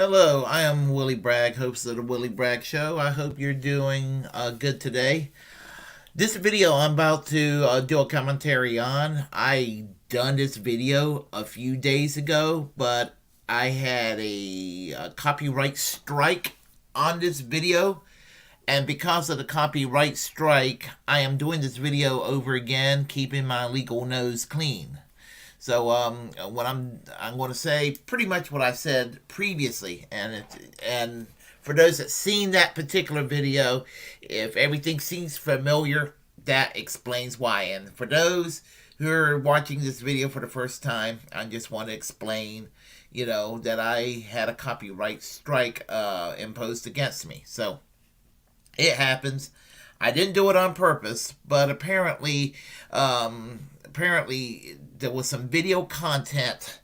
Hello, I am Willie Bragg, host of the Willie Bragg Show. I hope you're doing good today. This video I'm about to do a commentary on. I done this video a few days ago, but I had a copyright strike on this video, and because of the copyright strike, I am doing this video over again, keeping my legal nose clean. So what I'm going to say pretty much what I said previously, and for those that seen that particular video, if everything seems familiar, that explains why. And for those who are watching this video for the first time, I just want to explain, that I had a copyright strike imposed against me. So it happens. I didn't do it on purpose, but apparently there was some video content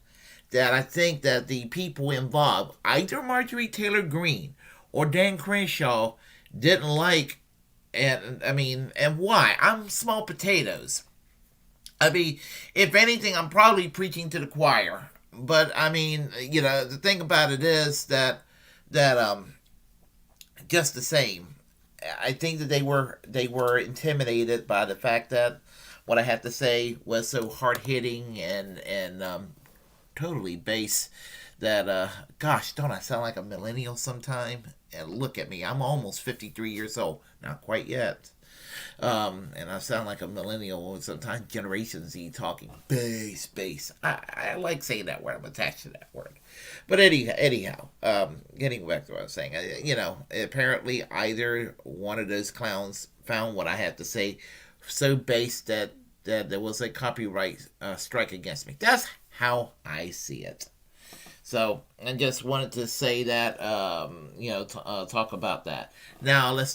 that I think that the people involved, either Marjorie Taylor Greene or Dan Crenshaw, didn't like. And why? I'm small potatoes. If anything, I'm probably preaching to the choir. But the thing about it is that just the same, I think that they were intimidated by the fact that what I had to say was so hard hitting and totally base that gosh, don't I sound like a millennial sometime? And look at me, I'm almost 53 years old, not quite yet. And I sound like a millennial, sometimes Generation Z talking base. I like saying that word. I'm attached to that word. But anyhow, getting back to what I was saying, apparently either one of those clowns found what I had to say so base that there was a copyright strike against me. That's how I see it. So, I just wanted to say that, talk about that. Now, let's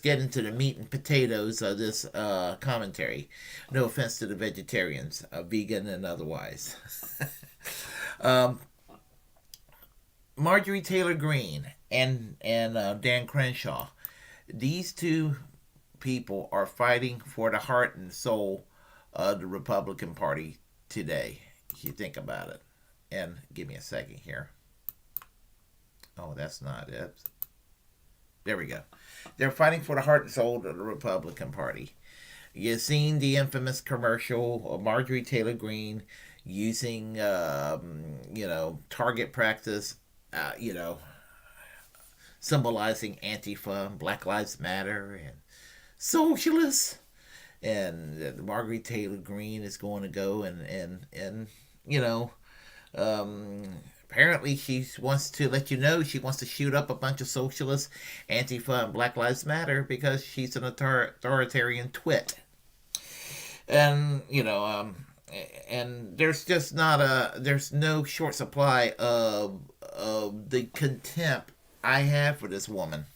get into the meat and potatoes of this commentary. No offense to the vegetarians, vegan and otherwise. Marjorie Taylor Greene and Dan Crenshaw, these two people are fighting for the heart and soul of the Republican Party today, if you think about it. And give me a second here. Oh, that's not it. There we go. They're fighting for the heart and soul of the Republican Party. You've seen the infamous commercial of Marjorie Taylor Greene using, target practice, symbolizing Antifa, Black Lives Matter, and socialists. And Marjorie Taylor Greene is going to go and apparently she wants to let you know she wants to shoot up a bunch of socialists, Antifa, and Black Lives Matter because she's an authoritarian twit. And and there's just there's no short supply of the contempt I have for this woman.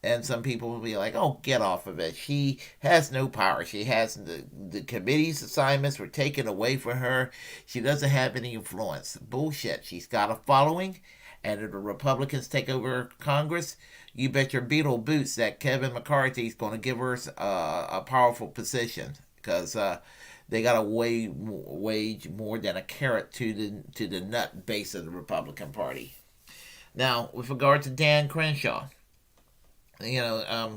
And some people will be like, oh, get off of it. She has no power. She has the committee's assignments were taken away from her. She doesn't have any influence. Bullshit. She's got a following. And if the Republicans take over Congress, you bet your beetle boots that Kevin McCarthy's going to give her a powerful position. Because they got to wage more than a carrot to the nut base of the Republican Party. Now, with regard to Dan Crenshaw,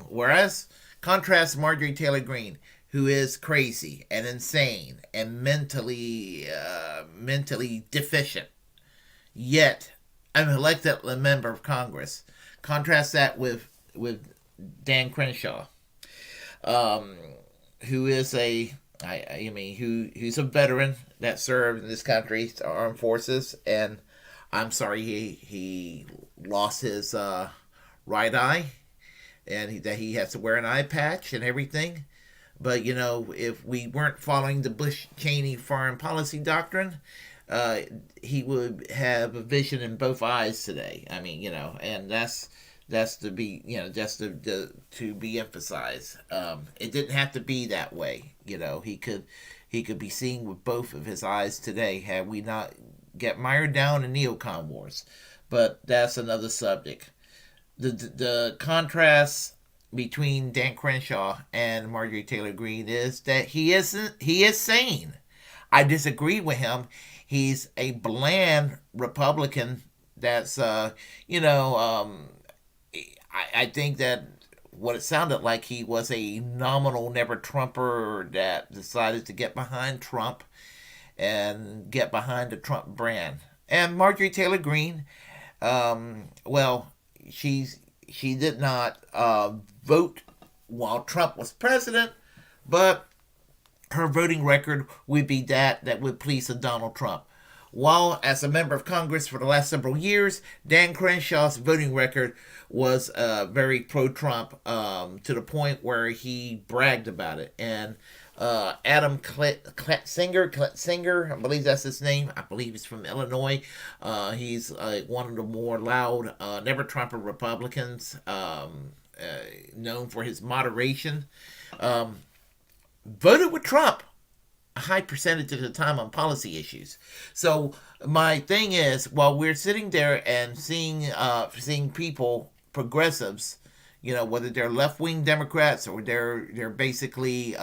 whereas contrast Marjorie Taylor Greene, who is crazy and insane and mentally deficient, yet I'm elected a member of Congress. Contrast that with Dan Crenshaw, who is who's a veteran that served in this country's armed forces, and I'm sorry he lost his right eye. And that he has to wear an eye patch and everything. But, if we weren't following the Bush-Cheney foreign policy doctrine, he would have a vision in both eyes today. And that's to be, just to be emphasized. It didn't have to be that way. He could be seeing with both of his eyes today had we not get mired down in neocon wars. But that's another subject. The contrast between Dan Crenshaw and Marjorie Taylor Greene is that he is sane. I disagree with him. He's a bland Republican That's you know, I think that what it sounded like, he was a nominal never Trumper that decided to get behind Trump and get behind the Trump brand. And Marjorie Taylor Greene, well, she did not vote while Trump was president, but her voting record would be that would please Donald Trump. While as a member of Congress for the last several years, Dan Crenshaw's voting record was very pro-Trump, to the point where he bragged about it. And Adam Kletzinger, I believe that's his name. I believe he's from Illinois. He's one of the more loud, never Trumper Republicans, known for his moderation. Voted with Trump a high percentage of the time on policy issues. So my thing is, while we're sitting there and seeing people, progressives, whether they're left wing Democrats or they're basically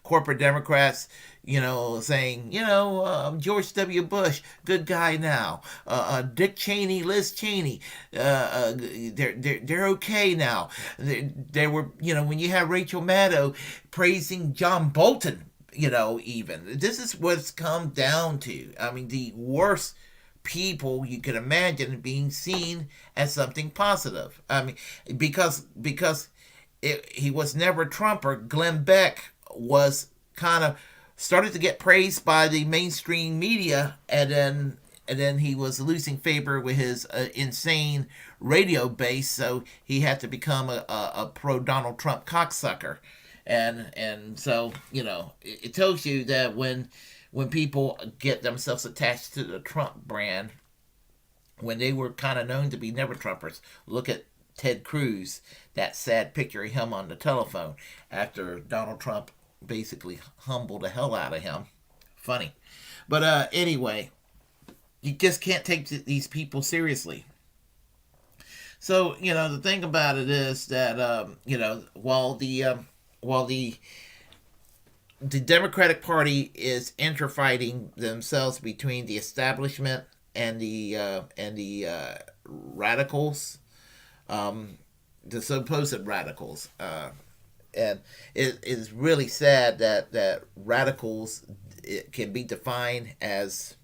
corporate Democrats, saying, George W. Bush, good guy now. Dick Cheney, Liz Cheney, they're okay now. They were, when you have Rachel Maddow praising John Bolton, even this is what's come down to. I mean, the worst people you could imagine being seen as something positive. I mean, because he was never a Trumper. Glenn Beck was kind of started to get praised by the mainstream media, and then he was losing favor with his insane radio base, so he had to become a pro Donald Trump cocksucker. And so it tells you that when people get themselves attached to the Trump brand, when they were kind of known to be never Trumpers. Look at Ted Cruz, that sad picture of him on the telephone after Donald Trump basically humbled the hell out of him. Funny. But anyway, you just can't take these people seriously. So, the thing about it is that, while the Democratic Party is interfighting themselves between the establishment and the radicals, the supposed radicals, and it is really sad that radicals, it can be defined as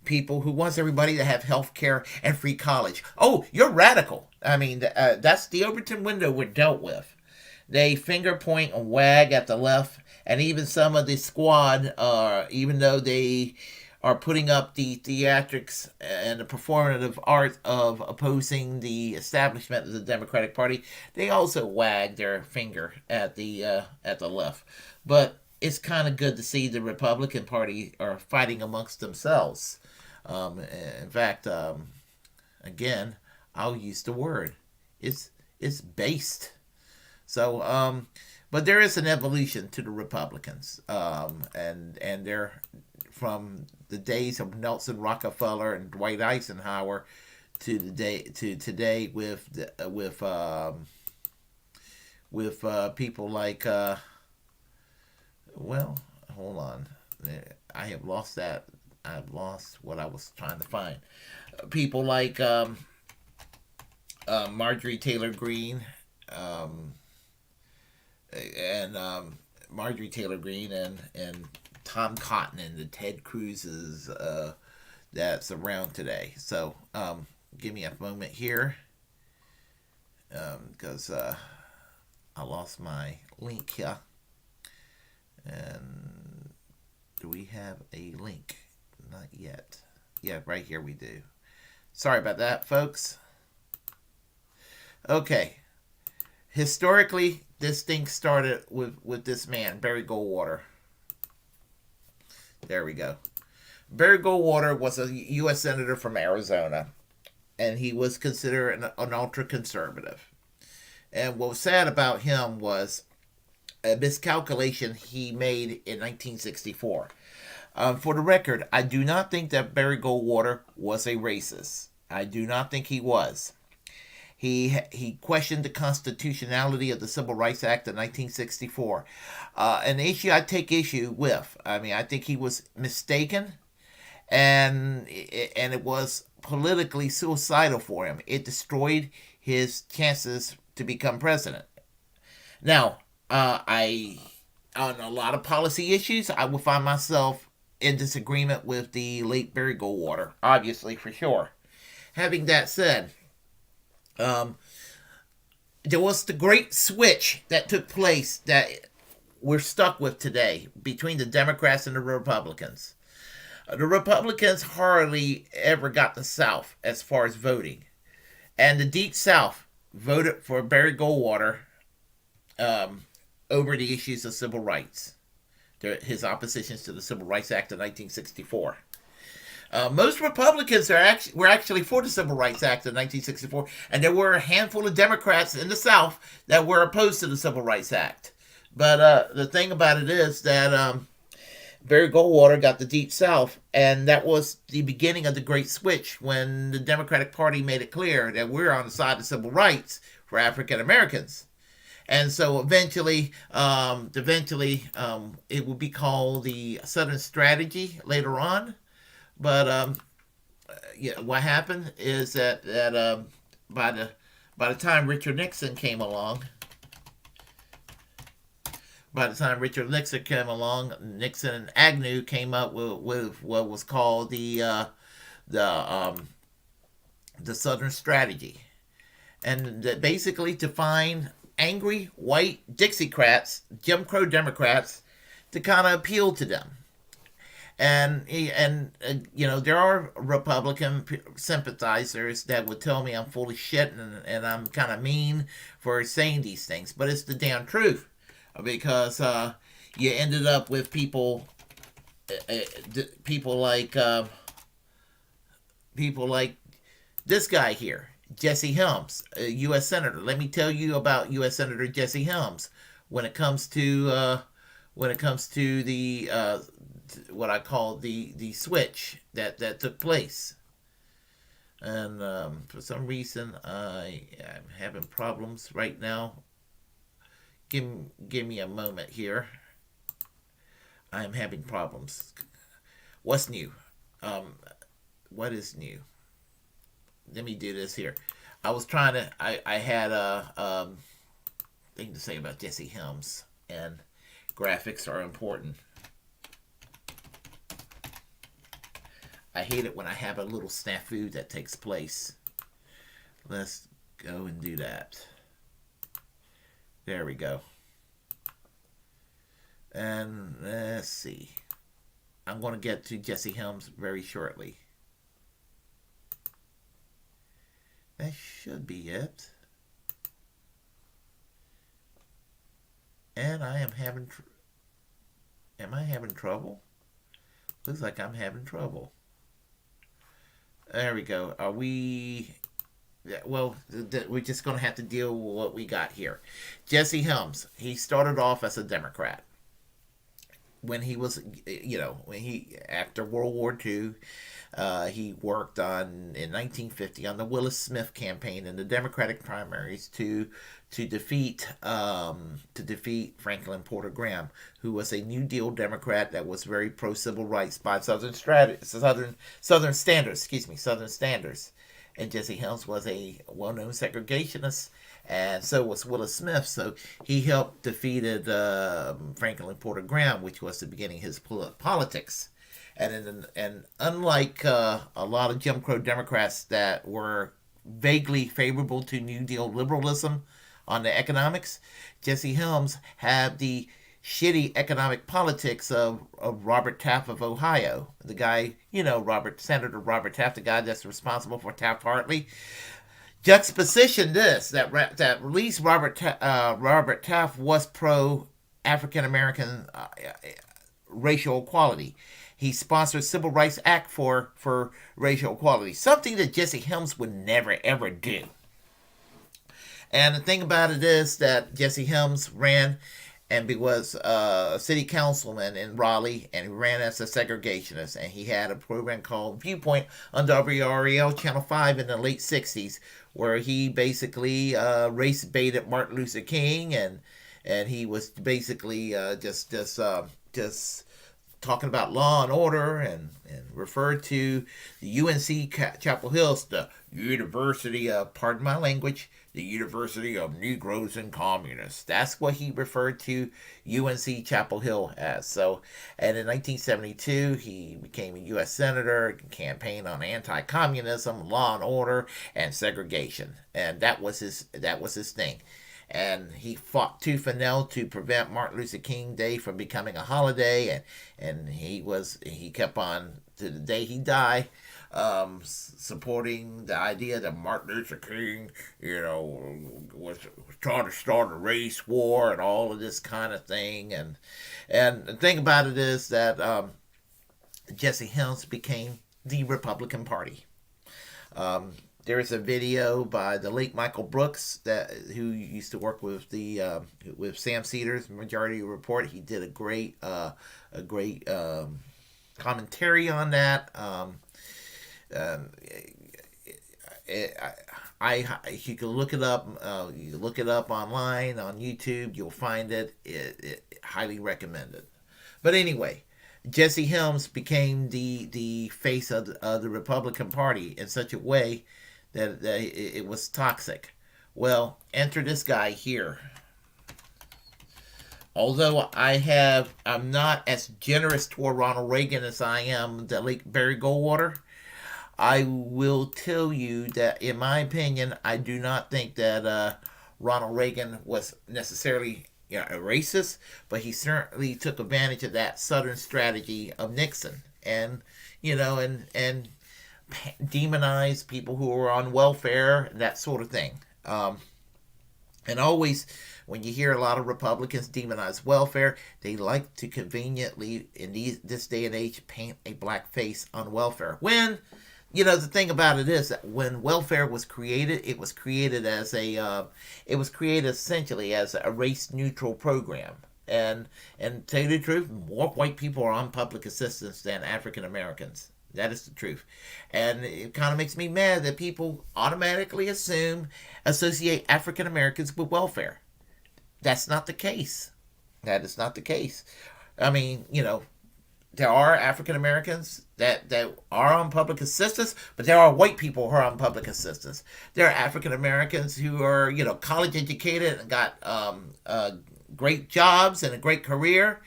people who wants everybody to have health care and free college. Oh, you're radical. I mean, that's the Overton window we're dealt with. They finger point and wag at the left, and even some of the squad, even though they are putting up the theatrics and the performative art of opposing the establishment of the Democratic Party, they also wag their finger at the left. But it's kind of good to see the Republican Party are fighting amongst themselves. In fact, again, I'll use the word. It's based. So, but there is an evolution to the Republicans, and they're from the days of Nelson Rockefeller and Dwight Eisenhower to today with people like well, hold on, I have lost that. I've lost what I was trying to find. People like Marjorie Taylor Greene. And Marjorie Taylor Greene and Tom Cotton and the Ted Cruz's that's around today. So give me a moment here, because I lost my link here. And do we have a link? Not yet. Yeah, right here we do. Sorry about that, folks. Okay. Historically, this thing started with this man, Barry Goldwater. There we go. Barry Goldwater was a U.S. Senator from Arizona, and he was considered an ultra-conservative. And what was sad about him was a miscalculation he made in 1964. For the record, I do not think that Barry Goldwater was a racist. I do not think he was. He questioned the constitutionality of the Civil Rights Act of 1964, an issue I take issue with. I mean, I think he was mistaken, and it was politically suicidal for him. It destroyed his chances to become president. Now, I on a lot of policy issues, I will find myself in disagreement with the late Barry Goldwater, obviously for sure. Having that said, um, there was the great switch that took place that we're stuck with today between the Democrats and the Republicans. The Republicans hardly ever got the South as far as voting, and the Deep South voted for Barry Goldwater um, over the issues of civil rights, his oppositions to the Civil Rights Act of 1964. Most Republicans were actually for the Civil Rights Act of 1964, and there were a handful of Democrats in the South that were opposed to the Civil Rights Act. But the thing about it is that Barry Goldwater got the Deep South, and that was the beginning of the Great Switch when the Democratic Party made it clear that we're on the side of civil rights for African Americans. And so it would be called the Southern Strategy later on. But yeah, what happened is that by the time Richard Nixon came along, Nixon and Agnew came up with what was called the Southern Strategy, and basically to find angry white Dixiecrats, Jim Crow Democrats, to kind of appeal to them. And there are Republican sympathizers that would tell me I'm full of shit and I'm kind of mean for saying these things, but it's the damn truth, because you ended up with people people like this guy here, Jesse Helms, a U.S. Senator. Let me tell you about U.S. Senator Jesse Helms when it comes to the what I call the switch that took place. And for some reason, I am having problems right now. Give me a moment here. I am having problems. What's new? What is new? Let me do this here. I was trying to. I had a thing to say about Jesse Helms, and graphics are important. I hate it when I have a little snafu that takes place. Let's go and do that. There we go. And let's see. I'm going to get to Jesse Helms very shortly. That should be it. And I am having... Am I having trouble? Looks like I'm having trouble. There we go. Are we... Well, we're just going to have to deal with what we got here. Jesse Helms, he started off as a Democrat. When he was, after World War II, he worked in 1950 on the Willis Smith campaign in the Democratic primaries to defeat Franklin Porter Graham, who was a New Deal Democrat that was very pro civil rights by Southern standards. And Jesse Helms was a well-known segregationist, and so was Willis Smith. So he helped defeated Franklin Porter Graham, which was the beginning of his politics. And unlike a lot of Jim Crow Democrats that were vaguely favorable to New Deal liberalism on the economics, Jesse Helms had the shitty economic politics of Robert Taft of Ohio. The guy, Senator Robert Taft, the guy that's responsible for Taft-Hartley. Juxtaposition this, that at least Robert Taft was pro-African-American racial equality. He sponsored Civil Rights Act for racial equality, something that Jesse Helms would never, ever do. And the thing about it is that Jesse Helms ran and he was a city councilman in Raleigh, and he ran as a segregationist, and he had a program called Viewpoint on WREL Channel 5 in the late 60s, where he basically race baited Martin Luther King, and he was basically just talking about law and order and referred to the UNC Chapel Hill, the University of, pardon my language, the University of Negroes and Communists. That's what he referred to UNC Chapel Hill as. So, and in 1972, he became a U.S. Senator, campaigned on anti-communism, law and order, and segregation. And that was his thing. And he fought tooth and nail to prevent Martin Luther King Day from becoming a holiday, and he kept on to the day he died, supporting the idea that Martin Luther King, was trying to start a race war and all of this kind of thing. And the thing about it is that Jesse Helms became the Republican Party. There is a video by the late Michael Brooks who used to work with with Sam Cedars Majority Report. He did a great commentary on that. You can look it up. You look it up online on YouTube. You'll find it. It highly recommended. But anyway, Jesse Helms became the face of the Republican Party in such a way that it was toxic. Well, enter this guy here. Although I'm not as generous toward Ronald Reagan as I am the late Barry Goldwater, I will tell you that, in my opinion, I do not think that Ronald Reagan was necessarily a racist, but he certainly took advantage of that Southern strategy of Nixon, and demonize people who were on welfare, that sort of thing. And always, when you hear a lot of Republicans demonize welfare, they like to conveniently, in this day and age, paint a black face on welfare. When, the thing about it is that when welfare was created, it was created essentially as a race-neutral program. And to tell you the truth, more white people are on public assistance than African Americans. That is the truth. And it kind of makes me mad that people automatically associate African Americans with welfare. That's not the case. That is not the case. I mean, there are African Americans that are on public assistance, but there are white people who are on public assistance. There are African Americans who are, college educated and got great jobs and a great career,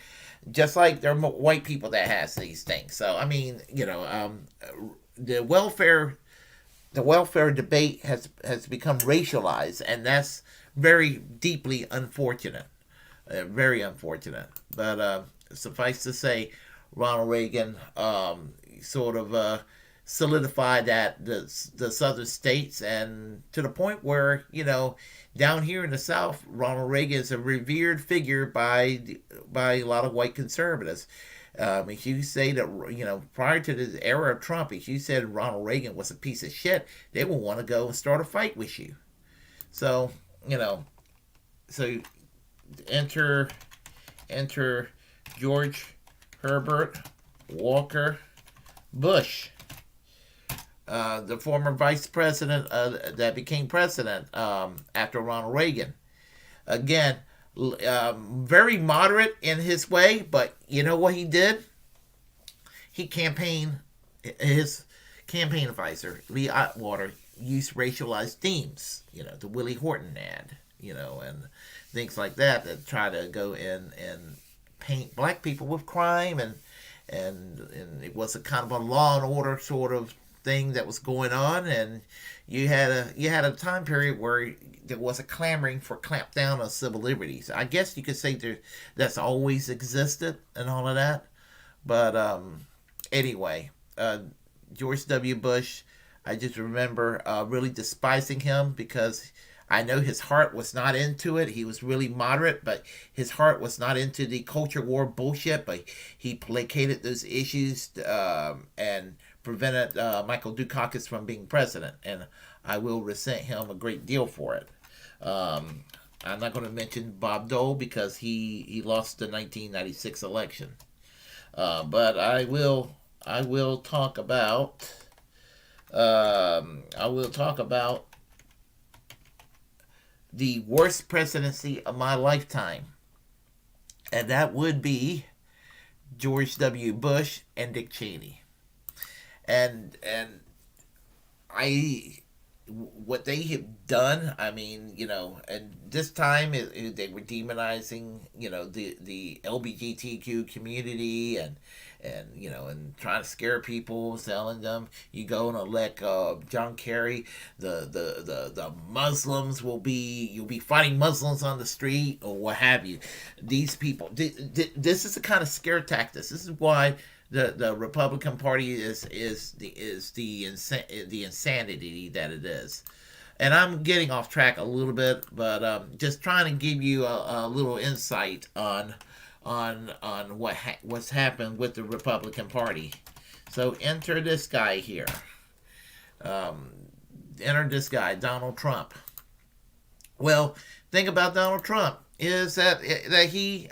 just like there are white people that has these things. So I mean, the welfare debate has become racialized, and that's very deeply unfortunate, very unfortunate. But suffice to say, Ronald Reagan sort of solidified the southern states, and to the point where down here in the South, Ronald Reagan is a revered figure by a lot of white conservatives. If you say that, prior to the era of Trump, if you said Ronald Reagan was a piece of shit, they would want to go and start a fight with you. So, so enter George Herbert Walker Bush, the former vice president that became president after Ronald Reagan. Again, very moderate in his way, but you know what he did? His campaign advisor, Lee Atwater, used racialized themes, the Willie Horton ad, and things like that try to go in and paint black people with crime, and it was a kind of a law and order sort of thing that was going on, and you had a time period where there was a clamoring for clampdown on civil liberties. I guess you could say that's always existed and all of that, but anyway, George W. Bush, I just remember really despising him because I know his heart was not into it. He was really moderate, but his heart was not into the culture war bullshit. But he placated those issues and prevented Michael Dukakis from being president. And I will resent him a great deal for it. I'm not going to mention Bob Dole because he lost the 1996 election. But I will talk about the worst presidency of my lifetime, and that would be George W. Bush, and Dick Cheney. And I what they have done, I mean, and this time they were demonizing, the LGBTQ community, and trying to scare people, telling them you go and elect John Kerry, the Muslims you'll be fighting Muslims on the street or what have you. These people, this is the kind of scare tactics. This is why the Republican Party is the insanity that it is. And I'm getting off track a little bit, but just trying to give you a little insight on what's happened with the Republican Party. So enter this guy here. Enter this guy, Donald Trump. Well, thing about Donald Trump is that he,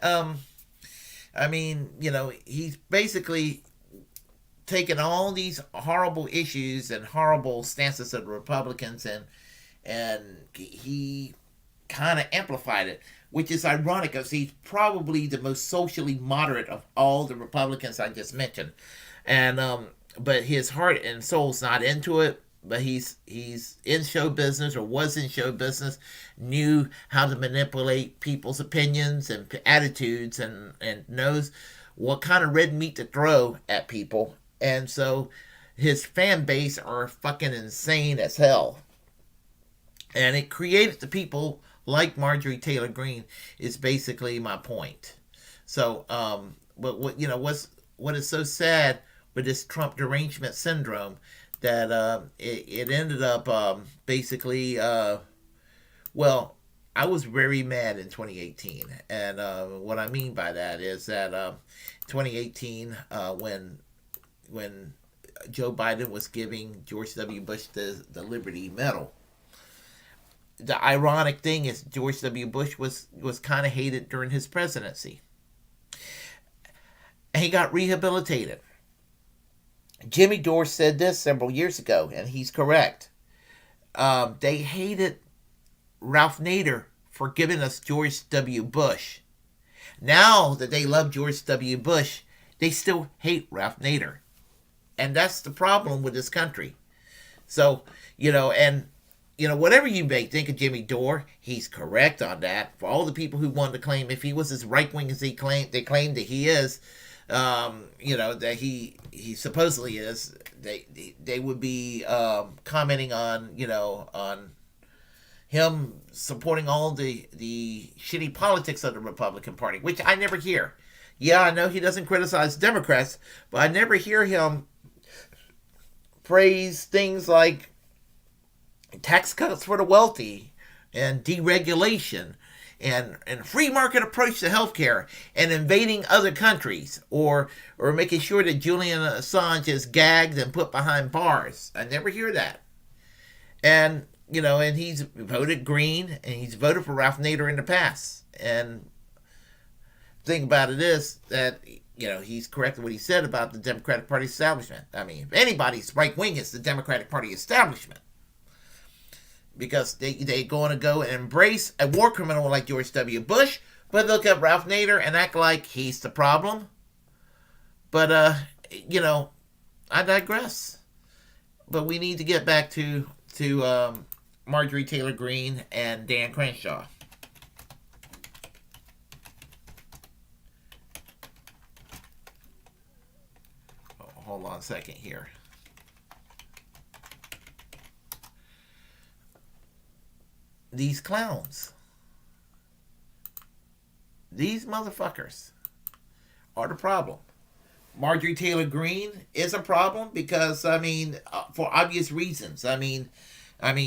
he's basically taken all these horrible issues and horrible stances of the Republicans, and he kind of amplified it, which is ironic because he's probably the most socially moderate of all the Republicans I just mentioned. And but his heart and soul's not into it. But he's in show business, or was in show business, knew how to manipulate people's opinions and attitudes, and knows what kind of red meat to throw at people. And so his fan base are fucking insane as hell. And it created the people like Marjorie Taylor Greene, is basically my point. So, but what is so sad with this Trump derangement syndrome, that it ended up basically, well, I was very mad in 2018. And what I mean by that is that 2018, when Joe Biden was giving George W. Bush the Liberty Medal, the ironic thing is George W. Bush was kind of hated during his presidency. And he got rehabilitated. Jimmy Dore said this several years ago, and he's correct. They hated Ralph Nader for giving us George W. Bush. Now that they love George W. Bush, they still hate Ralph Nader. And that's the problem with this country. So, whatever you may think of Jimmy Dore, he's correct on that. For all the people who wanted to claim if he was as right wing as they claimed that he is, that he supposedly is, they would be commenting on him supporting all the shitty politics of the Republican Party, which I never hear. Yeah, I know he doesn't criticize Democrats, but I never hear him praise things like tax cuts for the wealthy and deregulation and free market approach to healthcare and invading other countries, or making sure that Julian Assange is gagged and put behind bars. I never hear that. And and he's voted Greene, and he's voted for Ralph Nader in the past. And the thing about it is that he's correct in what he said about the Democratic Party establishment. I mean, if anybody's right wing, it's the Democratic Party establishment. Because they're going to go and embrace a war criminal like George W. Bush, but look at Ralph Nader and act like he's the problem. But, I digress. But we need to get back to Marjorie Taylor Greene and Dan Crenshaw. Oh, hold on a second here. These clowns, these motherfuckers are the problem. Marjorie Taylor Greene is a problem because, for obvious reasons.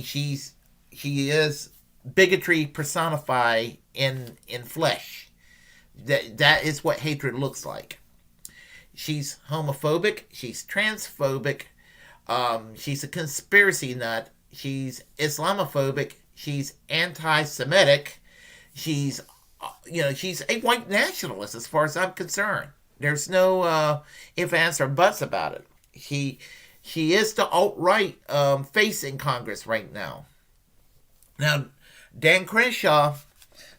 She is bigotry personified in flesh. That is what hatred looks like. She's homophobic. She's transphobic. She's a conspiracy nut. She's Islamophobic. She's anti-Semitic. She's a white nationalist as far as I'm concerned. There's no ifs, ands, or buts about it. She is the alt-right face in Congress right now. Now, Dan Crenshaw,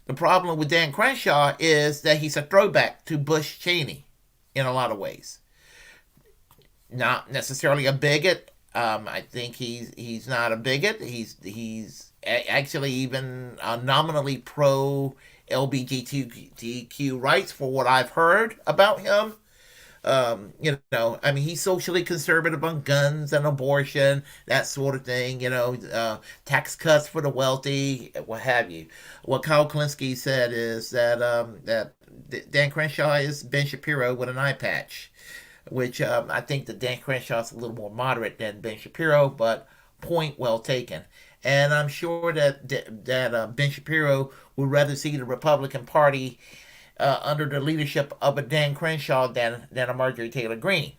the problem with Dan Crenshaw is that he's a throwback to Bush Cheney. in a lot of ways. Not necessarily a bigot. I think he's not a bigot. Actually even nominally pro LGBTQ rights for what I've heard about him. I mean, he's socially conservative on guns and abortion, that sort of thing. Tax cuts for the wealthy, what have you. What Kyle Klinsky said is that Dan Crenshaw is Ben Shapiro with an eye patch, which I think that Dan Crenshaw is a little more moderate than Ben Shapiro, but point well taken. And I'm sure that Ben Shapiro would rather see the Republican Party under the leadership of a Dan Crenshaw than a Marjorie Taylor Greene.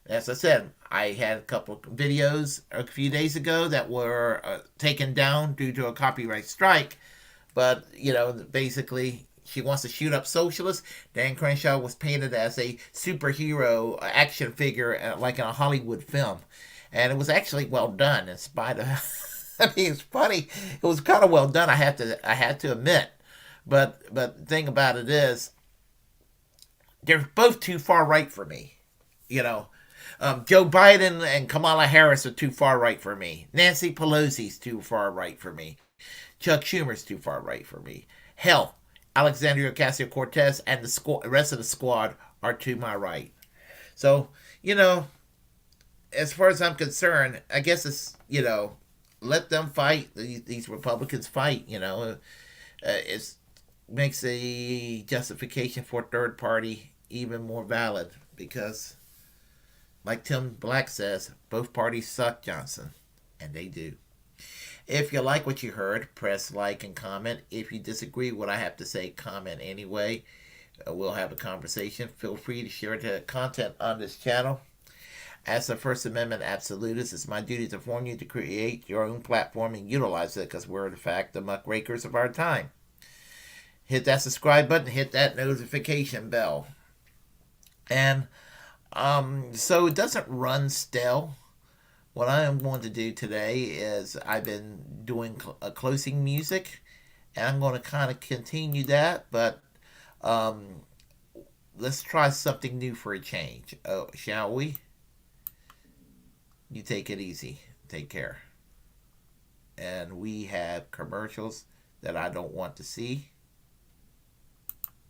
As I said, I had a couple of videos a few days ago that were taken down due to a copyright strike, but basically she wants to shoot up socialists. Dan Crenshaw was painted as a superhero action figure, like in a Hollywood film, and it was actually well done. In spite of, I mean, it's funny. It was kind of well done. I had to admit, but the thing about it is, they're both too far right for me. You know, Joe Biden and Kamala Harris are too far right for me. Nancy Pelosi's too far right for me. Chuck Schumer's too far right for me. Hell, Alexandria Ocasio Cortez and the rest of the squad are to my right. So, as far as I'm concerned, I guess it's, let them fight. These Republicans fight, it makes the justification for a third party even more valid because, like Tim Black says, both parties suck, Johnson. And they do. If you like what you heard, press like and comment. If you disagree with what I have to say, comment anyway. We'll have a conversation. Feel free to share the content on this channel. As a First Amendment absolutist, it's my duty to warn you to create your own platform and utilize it because we're, in fact, the muckrakers of our time. Hit that subscribe button, hit that notification bell. And so it doesn't run stale. What I am going to do today is I've been doing closing music, and I'm going to kind of continue that, but let's try something new for a change. Oh, shall we? You take it easy. Take care. And we have commercials that I don't want to see,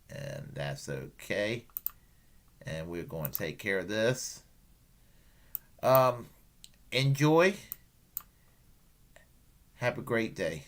and that's okay. And we're going to take care of this. Enjoy. Have a great day.